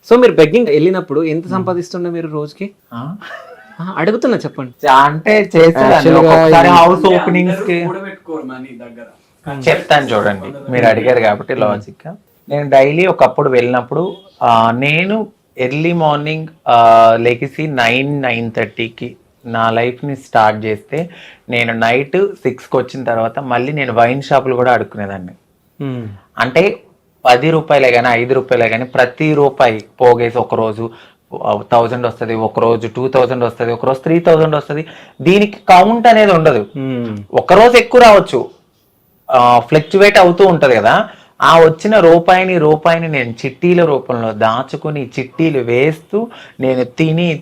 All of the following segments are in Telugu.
సో మీరు బెగ్గింగ్ వెళ్ళినప్పుడు ఎంత సంపాదిస్తుండే మీరు రోజుకి? అడుగుతున్నా చెప్పండి. అంటే చేసేదాన్ని హౌస్ ఓపెనింగ్స్ కి చెప్తాను చూడండి, మీరు అడిగారు కాబట్టి లాజిక్ గా. నేను డైలీ ఒకప్పుడు వెళ్ళినప్పుడు నేను ఎర్లీ మార్నింగ్ లెగిసి 9-9:30కి నా లైఫ్ని స్టార్ట్ చేస్తే నేను నైట్ 6కి వచ్చిన తర్వాత మళ్ళీ నేను వైన్ షాపులు కూడా అడుక్కునేదాన్ని. అంటే 10 రూపాయలే కానీ 5 రూపాయలే కానీ ప్రతి రూపాయి పోగేసి ఒకరోజు 1000 వస్తుంది, ఒకరోజు 2000 వస్తుంది, ఒకరోజు 3000 వస్తుంది. దీనికి కౌంట్ అనేది ఉండదు. ఒకరోజు ఎక్కువ రావచ్చు, ఫ్లక్చువేట్ అవుతూ ఉంటది కదా. ఆ వచ్చిన రూపాయిని నేను చిట్టీల రూపంలో దాచుకుని చిట్టీలు వేస్తూ నేను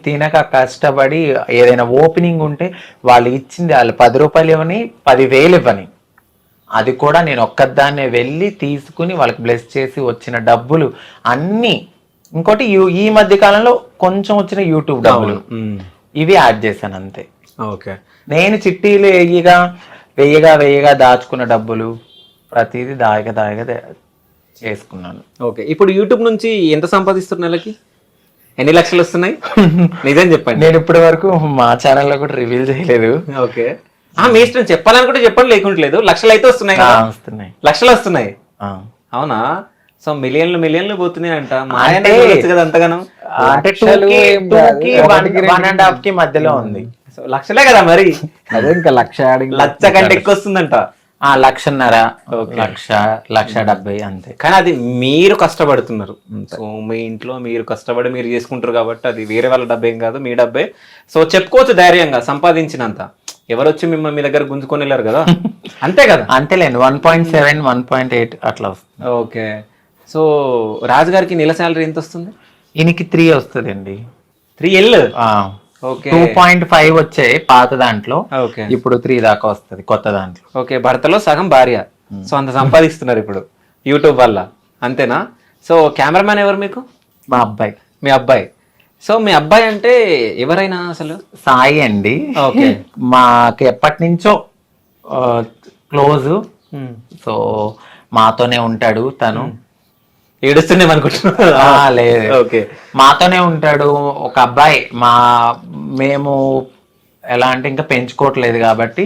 తినక కష్టపడి ఏదైనా ఓపెనింగ్ ఉంటే వాళ్ళు ఇచ్చింది వాళ్ళు 10 రూపాయలు ఇవ్వని 10,000 ఇవ్వని, అది కూడా నేను ఒక్కదాన్నే వెళ్ళి తీసుకుని వాళ్ళకి బ్లెస్ చేసి వచ్చిన డబ్బులు అన్నీ. ఇంకోటి ఈ మధ్య కాలంలో కొంచెం వచ్చిన యూట్యూబ్ డబ్బులు ఇవి యాడ్ చేశాను అంతే. ఓకే, నేను చిట్టీలు వెయ్యగా దాచుకున్న డబ్బులు ప్రతిదీ దాయగా చేసుకున్నాను. ఓకే, ఇప్పుడు యూట్యూబ్ నుంచి ఎంత సంపాదిస్తున్నారు? నెలకి ఎన్ని లక్షలు వస్తున్నాయి? నిజం చెప్పండి. నేను ఇప్పటి వరకు మా ఛానల్లో కూడా రివీల్ చేయలేదు. ఓకే, మీ ఇష్టం, చెప్పాలనుకుంటే చెప్పండి, లేకుంటలేదు. లక్షలు అయితే వస్తున్నాయి కదా? వస్తున్నాయి, లక్షలు వస్తున్నాయి. అవునా? సో మిలియన్లు పోతున్నాయి అంట. కదా అంతగానం? అంటే 1.5 కి మధ్యలో ఉంది. లక్షలే కదా మరి. అదే ఇంకా లక్ష కంటే ఎక్కువ వస్తుందంట. 1.5 1,70,000 అంతే. కానీ అది మీరు కష్టపడుతున్నారు. సో మీ ఇంట్లో మీరు కష్టపడి మీరు చేసుకుంటారు కాబట్టి అది వేరే వాళ్ళ డబ్బే ఏం కాదు, మీ డబ్బే. సో చెప్పుకోవచ్చు ధైర్యంగా సంపాదించినంత. ఎవరు వచ్చి మిమ్మల్ని మీ దగ్గర గుంజుకొని వెళ్ళారు కదా, అంతే కదా? అంతేలేండి, 1.7 1.8 అట్లా వస్తుంది. ఓకే, సో రాజు గారికి నెల శాలరీ ఎంత వస్తుంది? ఈయనకి 3 వస్తుంది అండి. 3L. 2.5 వచ్చాయి పాత దాంట్లో, ఓకే, ఇప్పుడు 3 దాకా వస్తుంది కొత్త దాంట్లో. ఓకే, భర్తలో సగం భార్య. సో అంత సంపాదిస్తున్నారు ఇప్పుడు యూట్యూబ్ వల్ల, అంతేనా? సో కెమెరామ్యాన్ ఎవరు మీకు? మా అబ్బాయి. మీ అబ్బాయి. సో మీ అబ్బాయి అంటే ఎవరైనా అసలు? సాయి అండి. ఓకే, మాకు ఎప్పటి నుంచో క్లోజ్. సో మాతోనే ఉంటాడు తను. ఏడుస్తున్నాం అనుకుంటున్నా? లేదు, ఓకే, మాతోనే ఉంటాడు. ఒక అబ్బాయి. మేము ఎలా అంటే ఇంకా పెంచుకోవట్లేదు కాబట్టి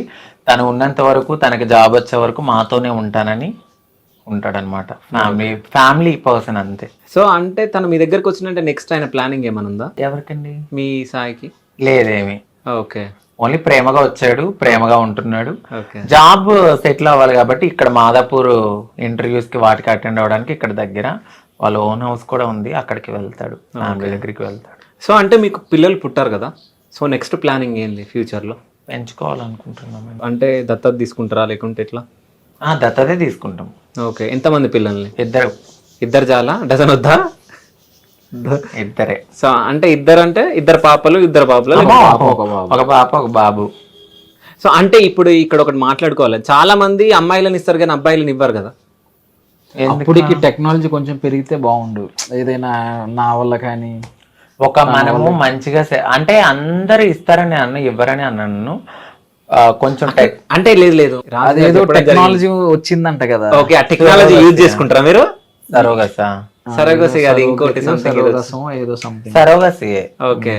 తను ఉన్నంత వరకు, తనకి జాబ్ వచ్చే వరకు మాతోనే ఉంటానని ఉంటాడనమాట. ఫ్యామిలీ పర్సన్ అంతే. సో అంటే తను మీ దగ్గరకు వచ్చినంటే నెక్స్ట్ ఆయన ప్లానింగ్ ఏమైనా ఉందా? ఎవరికండి? మీ సాయికి? లేదేమి. ఓకే, ఓన్లీ ప్రేమగా వచ్చాడు, ప్రేమగా ఉంటున్నాడు. ఓకే, జాబ్ సెటిల్ అవ్వాలి కాబట్టి ఇక్కడ మాదాపూర్ ఇంటర్వ్యూస్ కి వాటికి అటెండ్ అవ్వడానికి ఇక్కడ దగ్గర వాళ్ళ ఓన్ హౌస్ కూడా ఉంది, అక్కడికి వెళ్తాడు, ఫ్యామిలీ దగ్గరికి వెళ్తాడు. సో అంటే మీకు పిల్లలు పుట్టారు కదా, సో నెక్స్ట్ ప్లానింగ్ ఏంది ఫ్యూచర్ లో? పెంచుకోవాలనుకుంటున్నాం. అంటే దత్తత తీసుకుంటారా లేకుంటే ఎట్లా? దత్తతే తీసుకుంటాం. ఓకే, ఎంతమంది పిల్లల్ని? ఇద్దరు చాలా? డజన్ వద్దా? ఇద్దరే. సో అంటే ఇద్దరు పాపలు ఒక పాప ఒక బాబు. సో అంటే ఇప్పుడు ఇక్కడ ఒకటి మాట్లాడుకోవాలి, చాలా మంది అమ్మాయిలను ఇస్తారు కానీ అబ్బాయిలను ఇవ్వరు కదా. అప్పటికి టెక్నాలజీ కొంచెం పెరిగితే బాగుండు, ఏదైనా నా వల్ల కానీ. మనము మంచిగా అంటే అందరు ఇస్తారని ఇవ్వరని అన్నాను. కొంచెం అంటే లేదు అదేదో టెక్నాలజీ వచ్చిందంట కదా. ఓకే, ఆ టెక్నాలజీ యూజ్ చేసుకుంటారా మీరు? సరోగసి అది ఇంకోటి సరోగసి. ఓకే,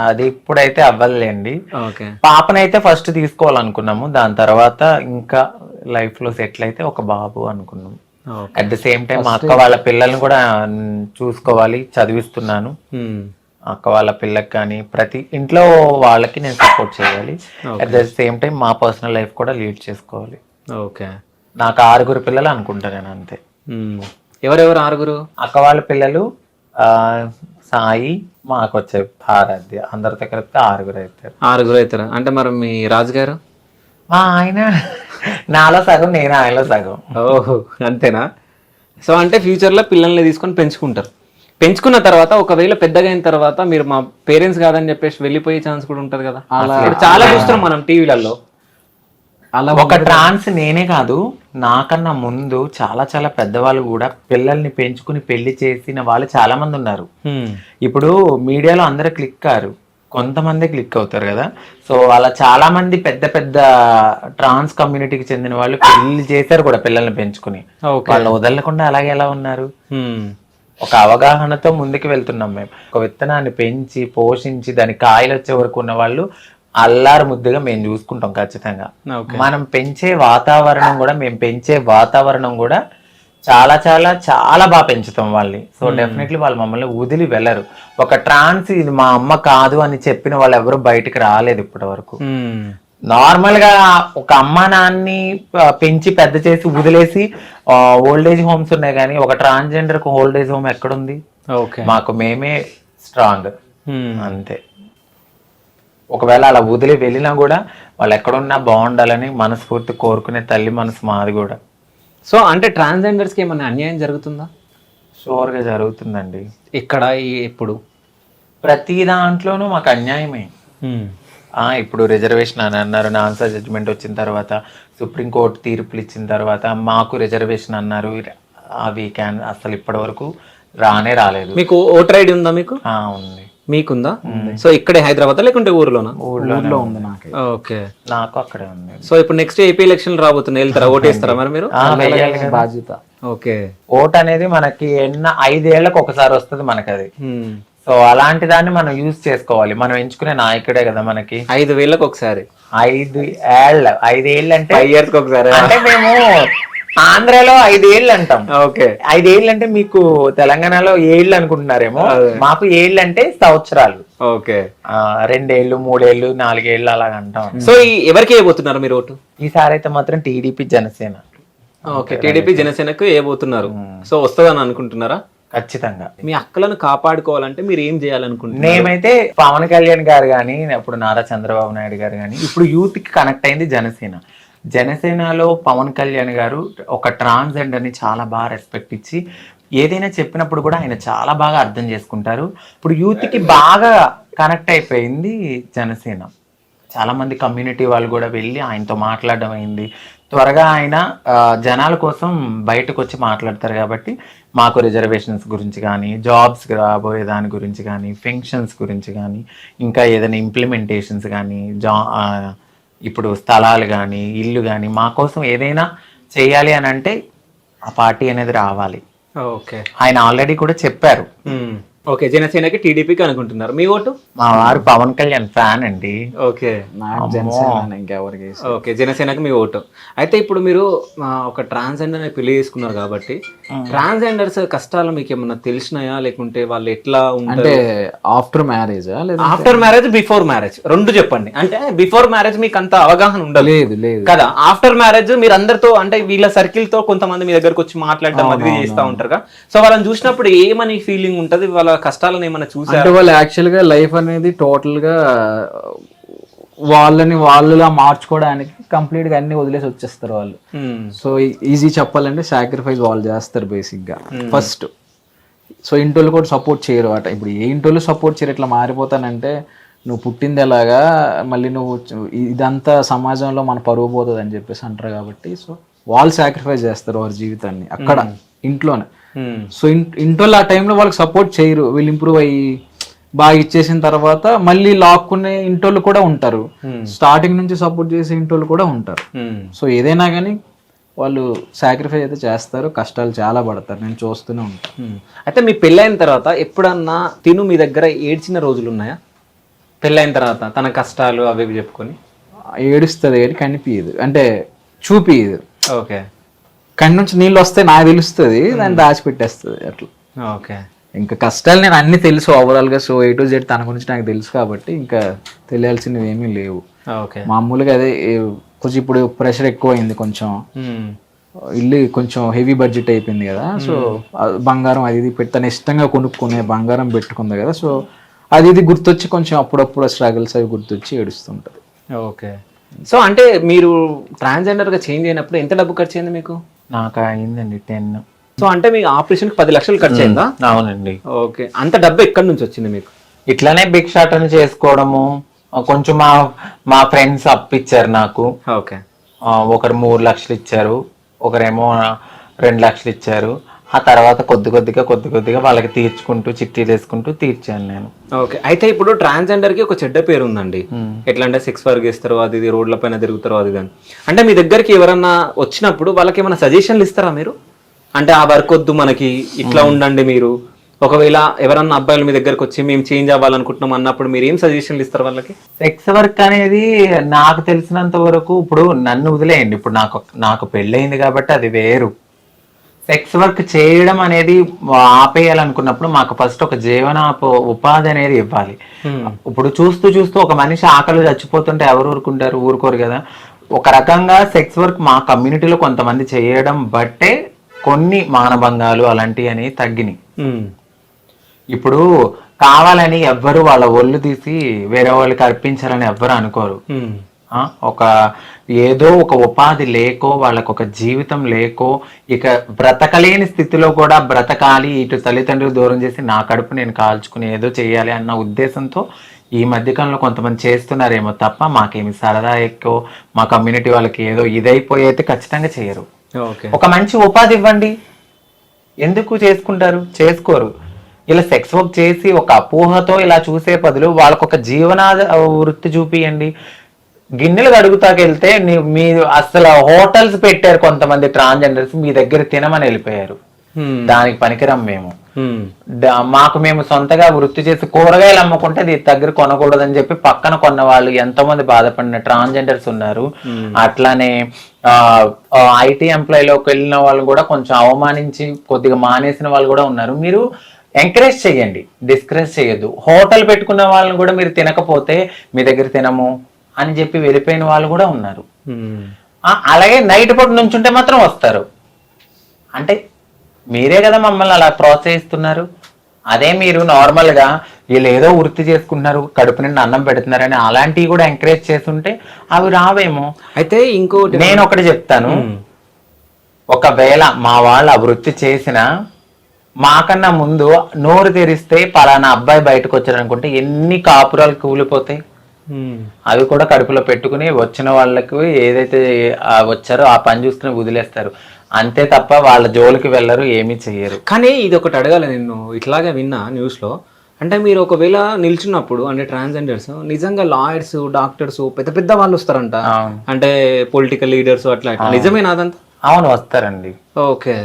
అది ఇప్పుడైతే అవ్వలేండి. ఓకే, పాపనైతే ఫస్ట్ తీసుకోవాలనుకున్నాము, దాని తర్వాత ఇంకా లైఫ్ లో సెటిల్ అయితే ఒక బాబు అనుకున్నాము. అట్ ద సేమ్ టైం మా అక్క వాళ్ళ పిల్లల్ని కూడా చూసుకోవాలి, చదివిస్తున్నాను. అక్క వాళ్ళ పిల్లకి కానీ ప్రతి ఇంట్లో వాళ్ళకి నేను సపోర్ట్ చేయాలి. అట్ ద సేమ్ టైం మా పర్సనల్ లైఫ్ కూడా లీడ్ చేసుకోవాలి. ఓకే, నాకు 6 పిల్లలు అనుకుంటా నేను, అంతే. ఎవరెవరు 6? అక్క వాళ్ళ పిల్లలు సాయి, మాకు వచ్చే ఆరాధ్య, అందరితో కలిపితే 6 అవుతారు. అంటే మరి మీ రాజుగారు? మా ఆయన నాలో సగం, నేను ఆయనలో సగం. ఓహో, అంతేనా? సో అంటే ఫ్యూచర్ లో పిల్లల్ని తీసుకొని పెంచుకుంటారు. పెంచుకున్న తర్వాత ఒకవేళ పెద్దగా అయిన తర్వాత మీరు మా పేరెంట్స్ కాదని చెప్పేసి వెళ్ళిపోయే ఛాన్స్ కూడా ఉంటది కదా. చాలా చూస్తున్నాం మనం టీవీలలో. అలా ఒక ట్రాన్స్ నేనే కాదు, నాకన్నా ముందు చాలా చాలా పెద్దవాళ్ళు కూడా పిల్లల్ని పెంచుకుని పెళ్లి చేసిన వాళ్ళు చాలా మంది ఉన్నారు. ఇప్పుడు మీడియాలో అందరూ క్లిక్ కారు, కొంతమంది క్లిక్ అవుతారు కదా. సో అలా చాలా మంది పెద్ద పెద్ద ట్రాన్స్ కమ్యూనిటీకి చెందిన వాళ్ళు పెళ్లి చేశారు కూడా పిల్లల్ని పెంచుకుని. వాళ్ళు వదలకుండా అలాగే ఎలా ఉన్నారు. ఒక అవగాహనతో ముందుకు వెళ్తున్నాం మేము. ఒక విత్తనాన్ని పెంచి పోషించి దాని కాయలు వచ్చే వరకు ఉన్న వాళ్ళు అల్లారు ముద్దుగా మేము చూసుకుంటాం ఖచ్చితంగా. మనం పెంచే వాతావరణం కూడా చాలా చాలా చాలా బాగా పెంచుతాం వాళ్ళని. సో డెఫినెట్లీ వాళ్ళు మమ్మల్ని వదిలి వెళ్ళరు. ఒక ట్రాన్స్ ఇది మా అమ్మ కాదు అని చెప్పిన వాళ్ళు ఎవరు బయటకు రాలేదు ఇప్పటి వరకు. నార్మల్ గా ఒక అమ్మ నాన్ని పెంచి పెద్ద చేసి వదిలేసి ఓల్డేజ్ హోమ్స్ ఉన్నాయి, కానీ ఒక ట్రాన్స్జెండర్ కు ఓల్డేజ్ హోమ్ ఎక్కడుంది? మాకు మేమే స్ట్రాంగ్ అంతే. ఒకవేళ అలా వదిలి వెళ్ళినా కూడా వాళ్ళు ఎక్కడున్నా బాగుండాలని మనస్ఫూర్తి కోరుకునే తల్లి మనసు మాది కూడా. సో అంటే ట్రాన్స్జెండర్స్ కి ఏమన్నా అన్యాయం జరుగుతుందా? షూర్ గా జరుగుతుందండి. ఇక్కడ ఎప్పుడు ప్రతి దాంట్లోనూ మాకు అన్యాయమే. ఇప్పుడు రిజర్వేషన్ అని అన్నారు, ఆన్సర్ జడ్జిమెంట్ వచ్చిన తర్వాత సుప్రీంకోర్టు తీర్పులు ఇచ్చిన తర్వాత మాకు రిజర్వేషన్ అన్నారు. అవి అసలు ఇప్పటి వరకు రాలేదు. మీకు ఓటర్ ఐడి ఉందా? మీకు ఉంది. మీకుందా? సో ఇక్కడే హైదరాబాద్ లేకుంటే ఊర్లోనా? ఊర్లో ఉంది నాకు. ఓకే, నాకు అక్కడే ఉంది. సో ఇప్పుడు నెక్స్ట్ ఏపీ ఎలక్షన్ రాబోతున్నాయి, వెళ్తారా? ఓటేస్తారా మరి మీరు? బాధ్యత. ఓకే, ఓట్ అనేది మనకి 5 ఏళ్లకు ఒకసారి వస్తుంది మనకి అది. సో అలాంటి దాన్ని మనం యూజ్ చేసుకోవాలి. మనం ఎంచుకునే నాయకుడే కదా మనకి. 5 వేలకు ఒకసారి. 5 ఏళ్ళు 5 ఏళ్ళు అంటే 5 years కి ఒకసారి. అంటే మేము ఆంధ్రాలో 5 ఏళ్ళు అంటాం. ఓకే, 5 ఏళ్ళు అంటే మీకు తెలంగాణలో 7 అనుకుంటున్నారేమో. మాకు 7 అంటే సంవత్సరాలు. ఓకే, 2 ఏళ్ళు 3 ఏళ్ళు 4 ఏళ్ళు అలాగ అంటాం. సో ఎవరికి వేయబోతున్నారు మీరు ఓటు? ఈసారి అయితే మాత్రం టీడీపీ జనసేన. ఓకే, టీడీపీ జనసేనకు వేయబోతున్నారు. సో వస్తుందని అనుకుంటున్నారా? ఖచ్చితంగా. మీ అక్కలను కాపాడుకోవాలంటే మీరు ఏం చేయాలనుకుంటున్నారు? మేమైతే పవన్ కళ్యాణ్ గారు కానీ, అప్పుడు నారా చంద్రబాబు నాయుడు గారు కానీ, ఇప్పుడు యూత్ కి కనెక్ట్ అయింది జనసేనలో పవన్ కళ్యాణ్ గారు ఒక ట్రాన్స్జెండర్ ని చాలా బాగా రెస్పెక్ట్ ఇచ్చి ఏదైనా చెప్పినప్పుడు కూడా ఆయన చాలా బాగా అర్థం చేసుకుంటారు. ఇప్పుడు యూత్ కి బాగా కనెక్ట్ అయిపోయింది జనసేన. చాలా మంది కమ్యూనిటీ వాళ్ళు కూడా వెళ్ళి ఆయనతో మాట్లాడడం అయింది. త్వరగా ఆయన జనాల కోసం బయటకు వచ్చి మాట్లాడతారు. కాబట్టి మాకు రిజర్వేషన్స్ గురించి కానీ, జాబ్స్ రాబోయే దాని గురించి కానీ, పెన్షన్స్ గురించి కానీ, ఇంకా ఏదైనా ఇంప్లిమెంటేషన్స్ కానీ, ఇప్పుడు స్థలాలు కానీ, ఇల్లు కానీ, మా కోసం ఏదైనా చేయాలి అని అంటే ఆ పార్టీ అనేది రావాలి. ఓకే, ఆయన ఆల్రెడీ కూడా చెప్పారు. ఓకే, జనసేనకి టీడీపీకి అనుకుంటున్నారు. మీ ఓటు? మా వారు పవన్ కళ్యాణ్ ఫ్యాన్ అండి. ఓకే, ఇంకెవరికి? ఓకే, జనసేనకి మీ ఓటు. అయితే ఇప్పుడు మీరు ఒక ట్రాన్స్జెండర్ ని పెళ్లి చేసుకున్నారు కాబట్టి ట్రాన్స్జెండర్స్ కష్టాలు మీకు ఏమన్నా తెలిసినాయా? లేకుంటే వాళ్ళు ఎట్లా అంటే after marriage after marriage before marriage రెండు చెప్పండి. అంటే బిఫోర్ మ్యారేజ్ మీకు అంత అవగాహన ఉండలేదు కదా. ఆఫ్టర్ మ్యారేజ్ మీరు అందరితో అంటే వీళ్ళ సర్కిల్ తో కొంతమంది మీ దగ్గరకు వచ్చి మాట్లాడడం అది చేస్తూ ఉంటారు. సో వాళ్ళని చూసినప్పుడు ఏమని ఫీలింగ్ ఉంటది? వాళ్ళ కష్టాలను ఏమైనా చూసారు? అంటే వాళ్ళు యాక్చువల్ గా లైఫ్ అనేది టోటల్ గా వాళ్ళులా మార్చుకోవడానికి కంప్లీట్ గా అన్ని వదిలేసి వచ్చేస్తారు వాళ్ళు. సో ఈజీ చెప్పాలంటే సాక్రిఫైస్ వాళ్ళు చేస్తారు బేసిక్ గా ఫస్ట్. సో ఇంటోళ్ళు కూడా సపోర్ట్ చేయరు అట. ఇప్పుడు ఏ ఇంటోళ్ళు సపోర్ట్ చేయరు. ఇట్లా మారిపోతానంటే నువ్వు పుట్టింది ఎలాగా, మళ్ళీ నువ్వు ఇదంతా సమాజంలో మన పరువు పోతుంది అని చెప్పేసి అంటారు. కాబట్టి సో వాళ్ళు సాక్రిఫైస్ చేస్తారు వారి జీవితాన్ని అక్కడ ఇంట్లోనే. సో ఇంటోళ్ళు ఆ టైంలో వాళ్ళకి సపోర్ట్ చేయరు. వీళ్ళు ఇంప్రూవ్ అయ్యి బాగా ఇచ్చేసిన తర్వాత మళ్ళీ లాక్కునే ఇంటోళ్ళు కూడా ఉంటారు. స్టార్టింగ్ నుంచి సపోర్ట్ చేసే ఇంటోళ్ళు కూడా ఉంటారు. సో ఏదైనా కానీ వాళ్ళు సాక్రిఫైస్ అయితే చేస్తారు, కష్టాలు చాలా పడతారు. నేను చూస్తూనే ఉంటాను. అయితే మీ పెళ్ళైన తర్వాత ఎప్పుడన్నా తిను మీ దగ్గర ఏడ్చిన రోజులు ఉన్నాయా? పెళ్ళైన తర్వాత తన కష్టాలు అవి చెప్పుకొని ఏడుస్తుంది కానీ కనిపించదు, అంటే చూపియదు. ఓకే, కళ్ళ నుంచి నీళ్ళు వస్తే నాకు తెలుస్తుంది, దాన్ని దాచిపెట్టేస్తుంది అట్లా. ఓకే, ఇంకా కష్టాలు నేను అన్ని తెలుసు ఓవరాల్ గా. సో A to Z తన గురించి నాకు తెలుసు కాబట్టి ఇంకా తెలియాల్సినవి ఏమీ లేవు. మామూలుగా అదే కొంచెం ఇప్పుడు ప్రెషర్ ఎక్కువ అయింది, కొంచెం ఇల్లు కొంచెం హెవీ బడ్జెట్ అయిపోయింది కదా. సో బంగారం అది ఇది తను ఇష్టంగా కొనుక్కునే బంగారం పెట్టుకుంది కదా. సో అది ఇది గుర్తొచ్చి కొంచెం అప్పుడప్పుడు స్ట్రగుల్స్ అవి గుర్తొచ్చి ఏడుస్తుంటది. ఓకే, సో అంటే మీరు ట్రాన్స్జెండర్ గా చేంజ్ అయినప్పుడు ఎంత డబ్బు ఖర్చు అయింది మీకు? నాకు అయిందండి 10. సో అంటే మీ ఆపరేషన్ 10 లక్షలు ఖర్చు అయిందా? అవునండి. ఓకే, అంత డబ్బు ఎక్కడి నుంచి వచ్చింది మీకు? ఇట్లానే భిక్షాటన చేసుకోవడము. కొంచెం మా ఫ్రెండ్స్ అప్పిచ్చారు నాకు. ఓకే, ఒకరు 3 లక్షలు ఇచ్చారు, ఒకరేమో 2 లక్షలు ఇచ్చారు. ఆ తర్వాత కొద్ది కొద్దిగా వాళ్ళకి తీర్చుకుంటూ చిట్టీలు వేసుకుంటూ తీర్చాను నేను. ఓకే, అయితే ఇప్పుడు ట్రాన్స్జెండర్ కి ఒక చెడ్డ పేరు ఉందండి. ఎట్లా అంటే సెక్స్ వర్క్ చేస్తారు, అది ఇది రోడ్ల పైన తిరుగుతారు, అది ఇది. అంటే మీ దగ్గరికి ఎవరన్నా వచ్చినప్పుడు వాళ్ళకి ఏమైనా సజెషన్లు ఇస్తారా మీరు? అంటే ఆ వర్క్ వద్దు మనకి, ఇట్లా ఉండండి మీరు, ఒకవేళ ఎవరన్నా అబ్బాయిలు మీ దగ్గరకు వచ్చి మేము చేంజ్ అవ్వాలనుకుంటున్నాం అన్నప్పుడు మీరు ఏం సజెషన్లు ఇస్తారు వాళ్ళకి? సెక్స్ వర్క్ అనేది నాకు తెలిసినంత వరకు, ఇప్పుడు నన్ను వదిలేయండి, ఇప్పుడు నాకు పెళ్ళయింది కాబట్టి అది వేరు. సెక్స్ వర్క్ చేయడం అనేది ఆపేయాలనుకున్నప్పుడు మాకు ఫస్ట్ ఒక ఉపాధి అనేది ఇవ్వాలి. ఇప్పుడు చూస్తూ చూస్తూ ఒక మనిషి ఆకలి చచ్చిపోతుంటే ఎవరు ఊరుకుంటారు? ఊరుకోరు కదా. ఒక రకంగా సెక్స్ వర్క్ మా కమ్యూనిటీలో కొంతమంది చేయడం బట్టే కొన్ని మానభంగాలు అలాంటివి అనేవి తగ్గినాయి. ఇప్పుడు కావాలని ఎవ్వరు వాళ్ళ ఒళ్ళు తీసి వేరే వాళ్ళకి అర్పించాలని ఎవ్వరు అనుకోరు. ఏదో ఒక ఉపాధి లేకో, వాళ్ళకు ఒక జీవితం లేకో, ఇక బ్రతకలేని స్థితిలో కూడా బ్రతకాలి, ఇటు తల్లిదండ్రులు దూరం చేసి నా కడుపు నేను కాల్చుకుని ఏదో చేయాలి అన్న ఉద్దేశంతో ఈ మధ్యకాలంలో కొంతమంది చేస్తున్నారేమో తప్ప మాకేమి సరదా ఎక్కువ మా కమ్యూనిటీ వాళ్ళకి ఏదో ఇదైపోయి అయితే ఖచ్చితంగా చేయరు. ఒక మంచి ఉపాధి ఇవ్వండి, ఎందుకు చేసుకుంటారు? చేసుకోరు. ఇలా సెక్స్ వర్క్ చేసి ఒక అపోహతో ఇలా చూసే బదులు వాళ్ళకు ఒక జీవనాద వృత్తి చూపియండి. గిన్నెలు కడుగుతాకెళ్తే మీరు అసలు హోటల్స్ పెట్టారు కొంతమంది ట్రాన్స్జెండర్స్, మీ దగ్గర తినమని వెళ్ళిపోయారు. దానికి పనికిరం మేము. మేము సొంతగా వృత్తి చేసి కూరగాయలు అమ్ముకుంటే దగ్గర కొనకూడదని చెప్పి పక్కన కొన్న వాళ్ళు ఎంతో మంది బాధపడిన ట్రాన్స్జెండర్స్ ఉన్నారు. అట్లానే ఐటీ ఎంప్లాయీలోకి వెళ్ళిన వాళ్ళు కూడా కొంచెం అవమానించి కొద్దిగా మానేసిన వాళ్ళు కూడా ఉన్నారు. మీరు ఎంకరేజ్ చేయండి, డిస్కరేజ్ చేయొద్దు. హోటల్ పెట్టుకున్న వాళ్ళని కూడా మీరు తినకపోతే మీ దగ్గర తినము అని చెప్పి వెళ్ళిపోయిన వాళ్ళు కూడా ఉన్నారు. అలాగే నైట్ పూట నుంచుంటే మాత్రం వస్తారు. అంటే మీరే కదా మమ్మల్ని అలా ప్రోత్సహిస్తున్నారు. అదే మీరు నార్మల్ గా వీళ్ళు ఏదో వృత్తి చేసుకుంటున్నారు, కడుపు నిండా అన్నం పెడుతున్నారని అలాంటివి కూడా ఎంకరేజ్ చేస్తుంటే అవి రావేమో. అయితే ఇంకోటి నేను ఒకటి చెప్తాను, ఒకవేళ మా వాళ్ళు ఆ వృత్తి చేసిన మాకన్నా ముందు నోరు తెరిస్తే పలానా అబ్బాయి బయటకు వచ్చారు అనుకుంటే ఎన్ని కాపురాలు కూలిపోతాయి. అవి కూడా కడుపులో పెట్టుకుని వచ్చిన వాళ్ళకు ఏదైతే వచ్చారో ఆ పని చూసుకుని వదిలేస్తారు అంతే తప్ప వాళ్ళ జోలికి వెళ్ళరు, ఏమీ చెయ్యరు. కానీ ఇది ఒకటి అడగాలి, నేను ఇట్లాగే విన్నా న్యూస్ లో. అంటే మీరు ఒకవేళ నిల్చున్నప్పుడు అంటే ట్రాన్స్జెండర్స్ నిజంగా లాయర్స్, డాక్టర్స్, పెద్ద పెద్ద వాళ్ళు వస్తారంట, అంటే పొలిటికల్ లీడర్స్ అట్లా, నిజమేనా అదంతా? అవును, వస్తారండి. ఓకే.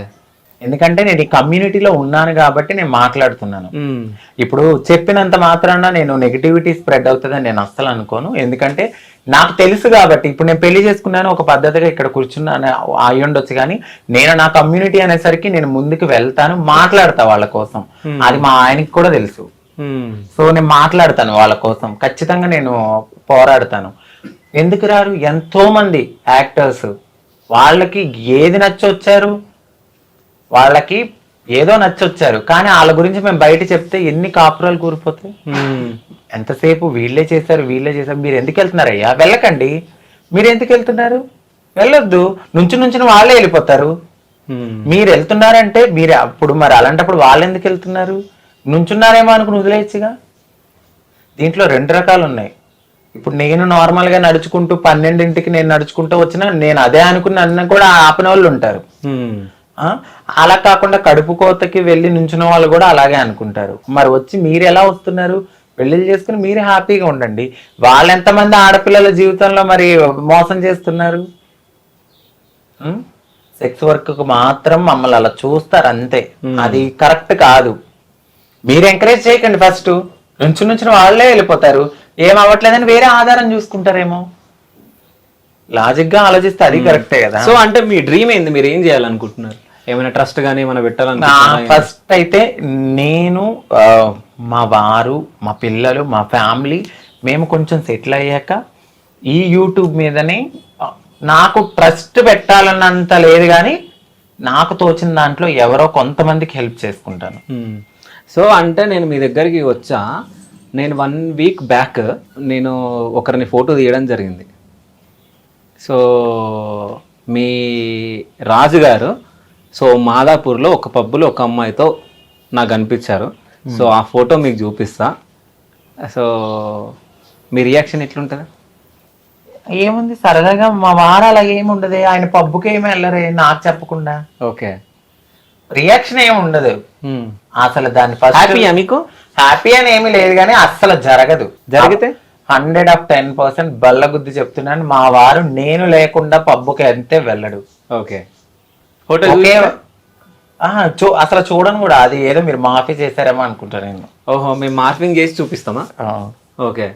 ఎందుకంటే నేను ఈ కమ్యూనిటీలో ఉన్నాను కాబట్టి నేను మాట్లాడుతున్నాను. ఇప్పుడు చెప్పినంత మాత్రాన నేను నెగిటివిటీ స్ప్రెడ్ అవుతుందని నేను అస్సలు అనుకోను. ఎందుకంటే నాకు తెలుసు కాబట్టి. ఇప్పుడు నేను పెళ్లి చేసుకున్నాను, ఒక పద్ధతిగా ఇక్కడ కూర్చున్నాను అయి ఉండొచ్చు, కానీ నేను నా కమ్యూనిటీ అనేసరికి నేను ముందుకు వెళ్తాను, మాట్లాడతా వాళ్ళ కోసం. అది మా ఆయనకి కూడా తెలుసు. సో నేను మాట్లాడతాను వాళ్ళ కోసం, ఖచ్చితంగా నేను పోరాడతాను. ఎందుకు రారు? ఎంతో మంది యాక్టర్స్ వాళ్ళకి ఏది నచ్చొచ్చారు, వాళ్ళకి ఏదో నచ్చొచ్చారు, కానీ వాళ్ళ గురించి మేము బయట చెప్తే ఎన్ని కాపురాలు కూరిపోతాయి. ఎంతసేపు వీళ్ళే చేశారు మీరు ఎందుకు వెళ్తున్నారయ్యా? వెళ్ళకండి. మీరు ఎందుకు వెళ్తున్నారు? వెళ్ళొద్దు. నుంచి వాళ్ళే వెళ్ళిపోతారు. మీరు వెళ్తున్నారంటే మీరు అప్పుడు మరి అలాంటప్పుడు వాళ్ళు ఎందుకు వెళ్తున్నారు? నుంచున్నారేమో అనుకుని వదిలేయచ్చుగా. దీంట్లో 2 రకాలు ఉన్నాయి. ఇప్పుడు నేను నార్మల్ గా నడుచుకుంటూ 12ంటికి నేను నడుచుకుంటూ వచ్చినా నేను అదే అనుకుని అన్న కూడా ఆపిన వాళ్ళు ఉంటారు. అలా కాకుండా కడుపు కోతకి వెళ్ళి నుంచున్న వాళ్ళు కూడా అలాగే అనుకుంటారు. మరి వచ్చి మీరు ఎలా వస్తున్నారు? పెళ్లిళ్ళు చేసుకుని మీరు హ్యాపీగా ఉండండి. వాళ్ళు ఎంతమంది ఆడపిల్లల జీవితంలో మరి మోసం చేస్తున్నారు? సెక్స్ వర్క్ మాత్రం మమ్మల్ని అలా చూస్తారు అంతే. అది కరెక్ట్ కాదు. మీరు ఎంకరేజ్ చేయకండి. ఫస్ట్ నుంచిన వాళ్ళే వెళ్ళిపోతారు. ఏం అవ్వట్లేదని వేరే ఆధారం చూసుకుంటారేమో. లాజిక్ గా ఆలోచిస్తే అది కరెక్టే కదా. సో అంటే మీ డ్రీమ్ ఏంది? మీరు ఏం చేయాలనుకుంటున్నారు? ఏమైనా ట్రస్ట్ గానీ ఏమైనా పెట్టాలనుకుంటున్నారా? ఫస్ట్ అయితే నేను, మా వారు, మా పిల్లలు, మా ఫ్యామిలీ మేము కొంచెం సెటిల్ అయ్యాక ఈ యూట్యూబ్ మీదనే నాకు ట్రస్ట్ పెట్టాలన్నంత లేదు, కానీ నాకు తోచిన దాంట్లో ఎవరో కొంతమందికి హెల్ప్ చేసుకుంటాను. సో అంటే నేను మీ దగ్గరికి వచ్చా, నేను 1 వీక్ బ్యాక్ నేను ఒకరిని ఫోటో తీయడం జరిగింది. సో మీ రాజు గారు సో మాదాపూర్లో ఒక పబ్బులో ఒక అమ్మాయితో నాకు కనిపించారు. సో ఆ ఫోటో మీకు చూపిస్తా. సో మీ రియాక్షన్ ఎట్లుంటుంది? ఏముంది, సరదాగా మా వారు అలాగే ఏమి ఉండదు. ఆయన పబ్బుకి ఏమి వెళ్ళరే నాకు చెప్పకుండా. ఓకే. రియాక్షన్ ఏమి ఉండదు అసలు. దాని హ్యాపీయా మీకు? హ్యాపీ అని ఏమి లేదు, కానీ అస్సలు జరగదు. జరిగితే 110% బల్లగుద్ది చెప్తున్నాను. మా వారు నేను లేకుండా పబ్బుకి అంతే వెళ్ళడు. ఓకే. ఫోటో అసలు చూడను కూడా, అది ఏదో మీరు మాఫీ చేశారేమో అనుకుంటా నేను. ఓహో మేము మార్ఫింగ్ చేసి చూపిస్తామా? ఆ. ఓకే,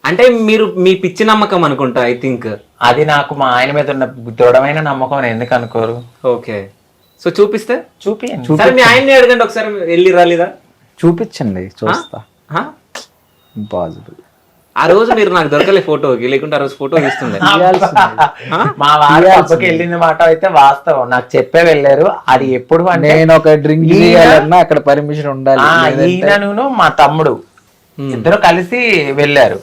అంటే మీరు మీ పిచ్చి నమ్మకం అనుకుంటా ఐ థింక్. అది నాకు మా ఆయన మీద ఉన్న దృఢమైన నమ్మకం అని ఎందుకు అనుకోరు. ఓకే, సో చూపిస్తే చూపియండి. సరే మీ ఆయన్ని అడగండి ఒకసారి, వెళ్ళి రాలేదా? చూపించండి చూస్తా. హా? ఇంపాసిబుల్. ఆ రోజు మీరు నాకు దొరకలే ఫోటోకి, లేకుంటే ఆ రోజు ఫోటో తీస్తుండే. మా వారి పబ్బకి వెళ్ళిన మాట అయితే వాస్తవం, నాకు చెప్పే వెళ్ళారు. అది ఎప్పుడు అంటే నేను ఒక డ్రింక్ చేయాలన్నా అక్కడ పర్మిషన్ ఉండాలి. ఈయనను మా తమ్ముడు ఇద్దరు కలిసి వెళ్ళారు.